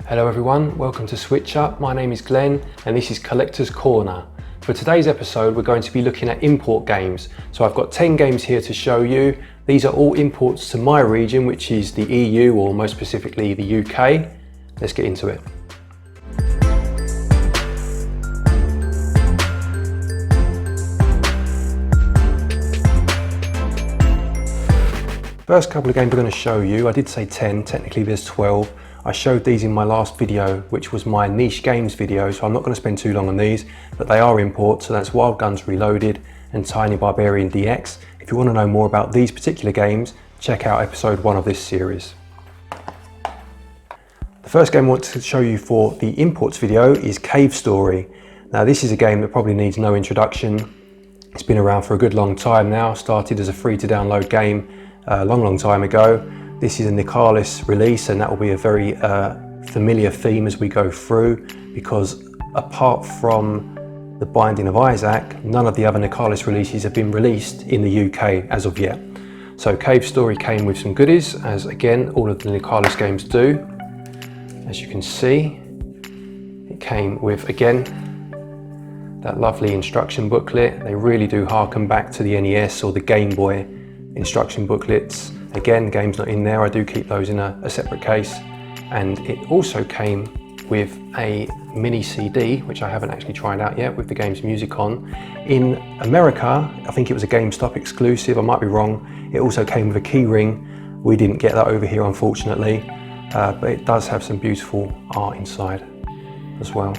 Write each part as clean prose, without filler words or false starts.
Hello everyone, welcome to SwitchUp. My name is Glen and this is Collector's Corner. For today's episode we're going to be looking at import games. So I've got 10 games here to show you. These are all imports to my region, which is the EU, or most specifically the UK. Let's get into it. First couple of games we're going to show you, I did say 10, technically there's 12. I showed these in my last video, which was my niche games video, so I'm not going to spend too long on these, but they are imports, so that's Wild Guns Reloaded and Tiny Barbarian DX. If you want to know more about these particular games, check out episode 1 of this series. The first game I want to show you for the imports video is Cave Story. Now this is a game that probably needs no introduction. It's been around for a good long time now, started as a free to download game a long time ago. This is a Nicalis release, and that will be a very familiar theme as we go through, because apart from The Binding of Isaac, none of the other Nicalis releases have been released in the UK as of yet. So Cave Story came with some goodies, as again all of the Nicalis games do. As you can see, it came with, again, that lovely instruction booklet. They really do harken back to the NES or the Game Boy instruction booklets. Again, the game's not in there, I do keep those in a separate case. And it also came with a mini CD, which I haven't actually tried out yet, with the game's music on. In America, I think it was a GameStop exclusive, I might be wrong. It also came with a key ring. We didn't get that over here, unfortunately, but it does have some beautiful art inside as well.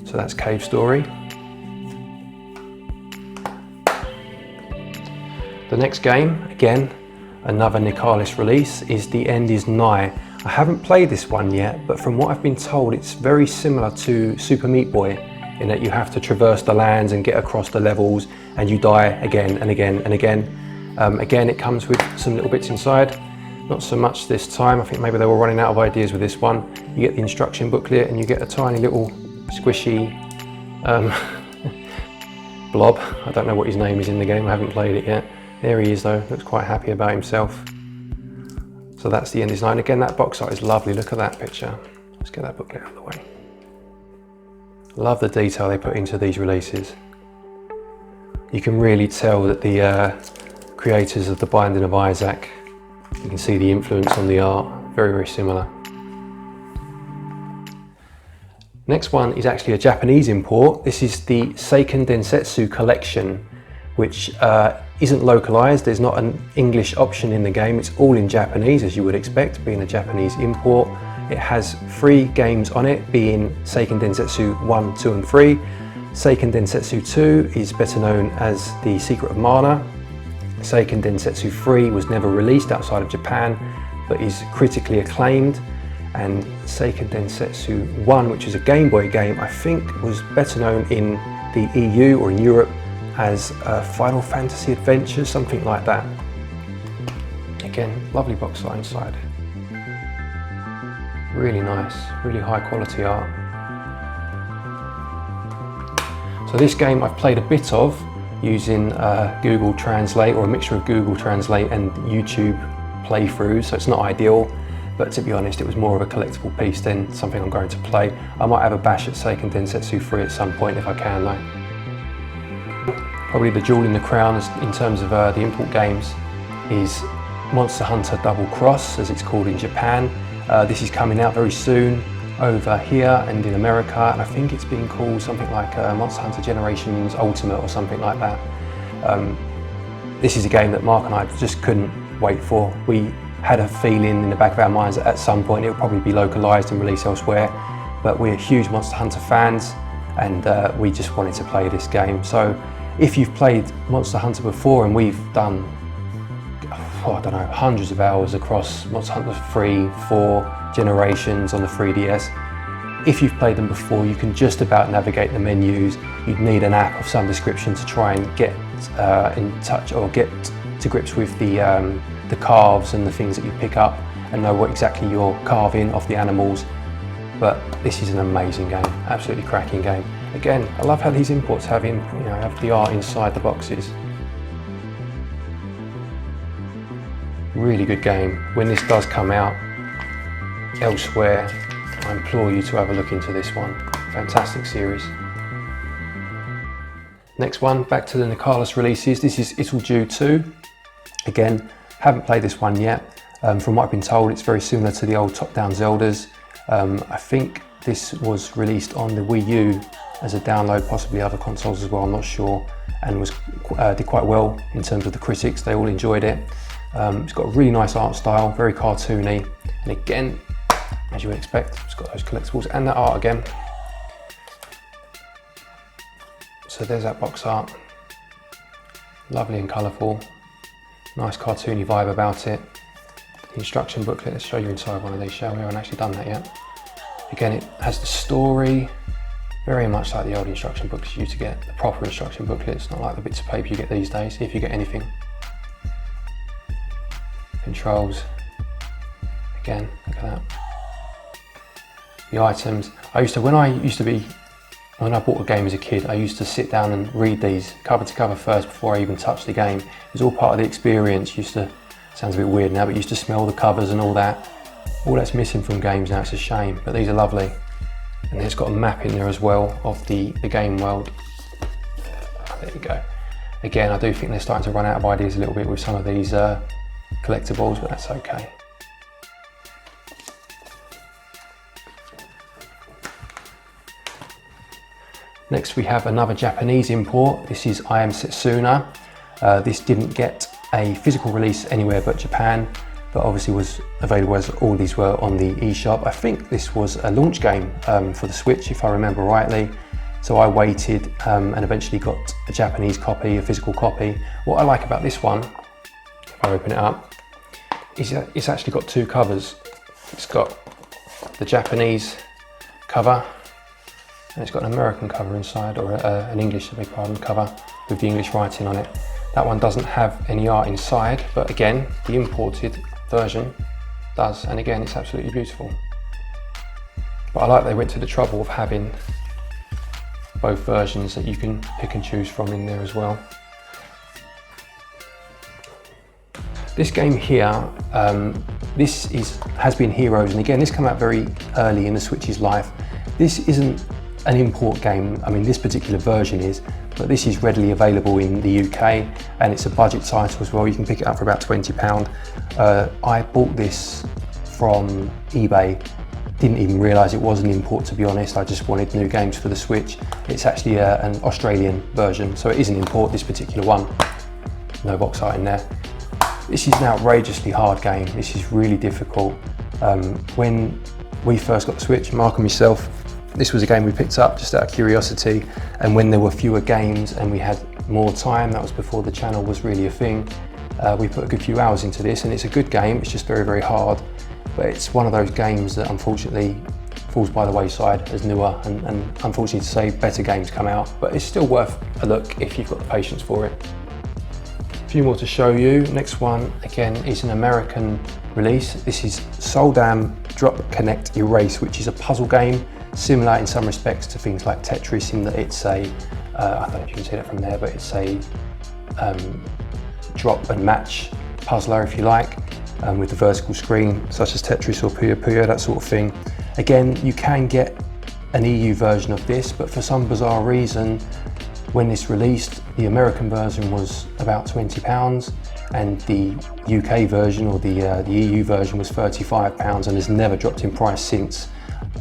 So that's Cave Story. The next game, again, another Nicalis release, is The End Is Nigh. I haven't played this one yet, but from what I've been told, it's very similar to Super Meat Boy, in that you have to traverse the lands and get across the levels, and you die again and again and again. Again, it comes with some little bits inside, not so much this time. I think maybe they were running out of ideas with this one. You get the instruction booklet and you get a tiny little squishy blob. I don't know what his name is in the game, I haven't played it yet. There he is though, looks quite happy about himself. So that's The End Is Nigh. And again, that box art is lovely, look at that picture. Let's get that booklet out of the way. Love the detail they put into these releases. You can really tell that the creators of The Binding of Isaac, you can see the influence on the art, very similar. Next one is actually a Japanese import. This is the Seiken Densetsu collection, which isn't localized. There's not an English option in the game. It's all in Japanese, as you would expect, being a Japanese import. It has 3 games on it, being Seiken Densetsu 1, 2 and 3. Seiken Densetsu 2 is better known as The Secret of Mana. Seiken Densetsu 3 was never released outside of Japan, but is critically acclaimed. And Seiken Densetsu 1, which is a Game Boy game, I think was better known in the EU or in Europe as Final Fantasy Adventures, something like that. Again, lovely box art inside. Really nice, really high quality art. So this game I've played a bit of using Google Translate, or a mixture of Google Translate and YouTube playthroughs, so it's not ideal, but to be honest, it was more of a collectible piece than something I'm going to play. I might have a bash at Seiken Densetsu 3 at some point if I can though. Probably the jewel in the crown in terms of the import games is Monster Hunter Double Cross, as it's called in Japan. This is coming out very soon over here and in America, and I think it's being called something like Monster Hunter Generations Ultimate or something like that. This is a game that Mark and I just couldn't wait for. We had a feeling in the back of our minds that at some point it will probably be localized and released elsewhere, but we're huge Monster Hunter fans, and we just wanted to play this game. So if you've played Monster Hunter before, and we've done, I don't know, hundreds of hours across Monster Hunter 3, 4 generations on the 3DS. If you've played them before, you can just about navigate the menus. You'd need an app of some description to try and get in touch or get to grips with the carves and the things that you pick up and know what exactly you're carving off the animals. But this is an amazing game, absolutely cracking game. Again, I love how these imports have the art inside the boxes. Really good game. When this does come out, elsewhere, I implore you to have a look into this one. Fantastic series. Next one, back to the Nicalis releases. This is Ittle Dew 2. Again, haven't played this one yet. From what I've been told, it's very similar to the old top-down Zeldas. I think this was released on the Wii U as a download, possibly other consoles as well, I'm not sure, and did quite well in terms of the critics. They all enjoyed it. It's got a really nice art style, very cartoony, and again, as you would expect, it's got those collectibles and that art again. So there's that box art, lovely and colourful, nice cartoony vibe about it. The instruction booklet, let's show you inside one of these, shall we? I haven't actually done that yet. Again, it has the story, very much like the old instruction books you used to get, the proper instruction booklets, not like the bits of paper you get these days, if you get anything. Controls, again, look at that. The items, when I bought a game as a kid, I used to sit down and read these cover to cover first before I even touched the game. It was all part of the experience. Sounds a bit weird now, but used to smell the covers and all that. All that's missing from games now, it's a shame, but these are lovely. And it's got a map in there as well of the game world. There you go. Again, I do think they're starting to run out of ideas a little bit with some of these collectibles, but that's okay. Next we have another Japanese import. This is Am Setsuna. This didn't get a physical release anywhere but Japan, but obviously was available as all these were on the eShop. I think this was a launch game for the Switch, if I remember rightly. So I waited and eventually got a Japanese copy, a physical copy. What I like about this one, if I open it up, is that it's actually got two covers. It's got the Japanese cover, and it's got an American cover inside, or an English, I beg your pardon, cover with the English writing on it. That one doesn't have any art inside, but again, the imported version does, and again, it's absolutely beautiful. But I like they went to the trouble of having both versions that you can pick and choose from in there as well. This game here, has been Heroes, and again, this came out very early in the Switch's life. This isn't an import game, I mean this particular version is, but this is readily available in the UK, and it's a budget title as well. You can pick it up for about £20. I bought this from eBay, didn't even realise it was an import, to be honest. I just wanted new games for the Switch. It's actually an Australian version, so it is an import, this particular one. No box art in there. This is an outrageously hard game. This is really difficult. When we first got the Switch, Mark and myself, this was a game we picked up just out of curiosity, and when there were fewer games and we had more time, that was before the channel was really a thing, we put a good few hours into this, and it's a good game. It's just very, very hard, but it's one of those games that unfortunately falls by the wayside as newer and unfortunately to say, better games come out, but it's still worth a look if you've got the patience for it. A few more to show you. Next one, again, is an American release. This is Soldam Drop, Connect, Erase, which is a puzzle game, similar in some respects to things like Tetris, in that it's a, I don't know if you can see that from there, but it's a drop and match puzzler, if you like, with the vertical screen, such as Tetris or Puyo Puyo, that sort of thing. Again, you can get an EU version of this, but for some bizarre reason, when this released, the American version was about £20, and the UK version, or the EU version, was £35, and has never dropped in price since.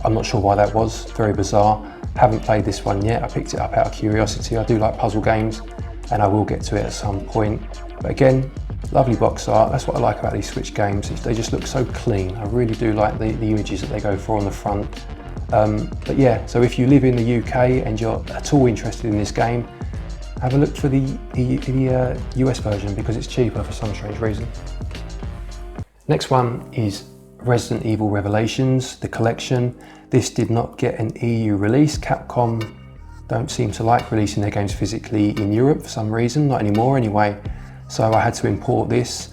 I'm not sure why that was, very bizarre. Haven't played this one yet, I picked it up out of curiosity. I do like puzzle games, and I will get to it at some point. But again, lovely box art. That's what I like about these Switch games. They just look so clean. I really do like the images that they go for on the front. But yeah, so if you live in the UK and you're at all interested in this game, have a look for the US version, because it's cheaper for some strange reason. Next one is Resident Evil Revelations, the collection. This did not get an EU release. Capcom don't seem to like releasing their games physically in Europe for some reason, not anymore anyway. So I had to import this.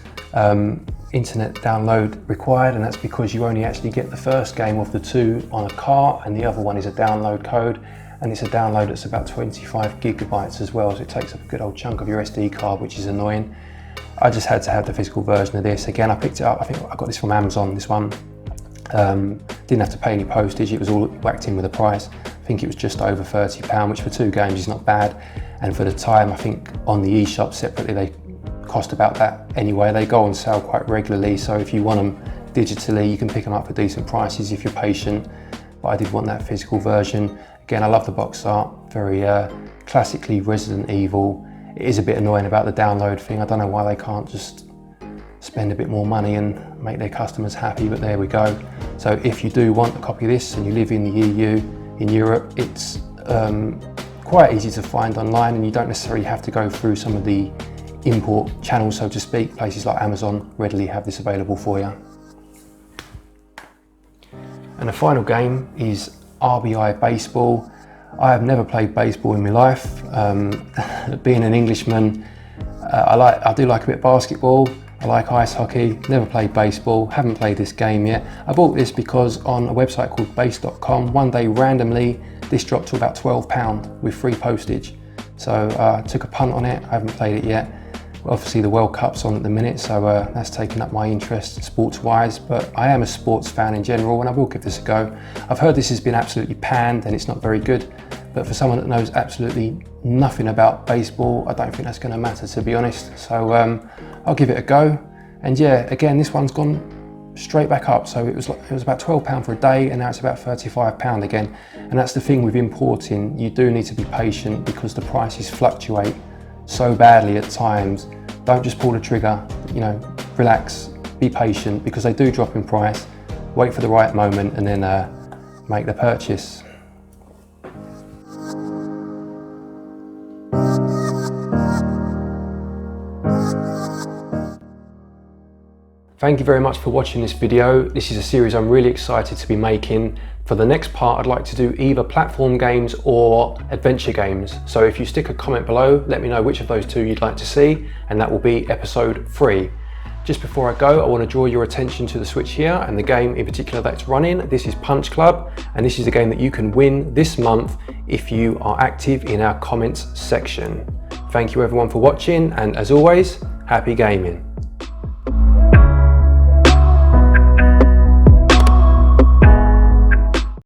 Internet download required, and that's because you only actually get the first game of the two on a cart, and the other one is a download code, and it's a download that's about 25 gigabytes as well, so it takes up a good old chunk of your SD card, which is annoying. I just had to have the physical version of this. Again, I picked it up, I think I got this from Amazon, this one. Didn't have to pay any postage, it was all whacked in with a price. I think it was just over £30, which for 2 games is not bad. And for the time, I think on the eShop separately, they cost about that anyway. They go on sale quite regularly, so if you want them digitally, you can pick them up for decent prices if you're patient. But I did want that physical version. Again, I love the box art, very classically Resident Evil. It is a bit annoying about the download thing. I don't know why they can't just spend a bit more money and make their customers happy, but there we go. So if you do want a copy of this and you live in the EU, in Europe, it's quite easy to find online, and you don't necessarily have to go through some of the import channels, so to speak. Places like Amazon readily have this available for you. And the final game is RBI Baseball. I have never played baseball in my life. Being an Englishman, I do like a bit of basketball. I like ice hockey, never played baseball, haven't played this game yet. I bought this because on a website called base.com, one day randomly, this dropped to about £12 with free postage. So I took a punt on it, I haven't played it yet. Obviously the World Cup's on at the minute, so that's taken up my interest sports-wise, but I am a sports fan in general and I will give this a go. I've heard this has been absolutely panned and it's not very good, but for someone that knows absolutely nothing about baseball, I don't think that's going to matter, to be honest. So I'll give it a go. And yeah, again, this one's gone straight back up. So it was about £12 for a day, and now it's about £35 again. And that's the thing with importing, you do need to be patient because the prices fluctuate so badly at times. Don't just pull the trigger, you know, relax, be patient, because they do drop in price. Wait for the right moment and then make the purchase. Thank you very much for watching this video. This is a series I'm really excited to be making. For the next part, I'd like to do either platform games or adventure games. So if you stick a comment below, let me know which of those 2 you'd like to see, and that will be episode 3. Just before I go, I want to draw your attention to the Switch here and the game in particular that's running. This is Punch Club, and this is a game that you can win this month if you are active in our comments section. Thank you everyone for watching, and as always, happy gaming.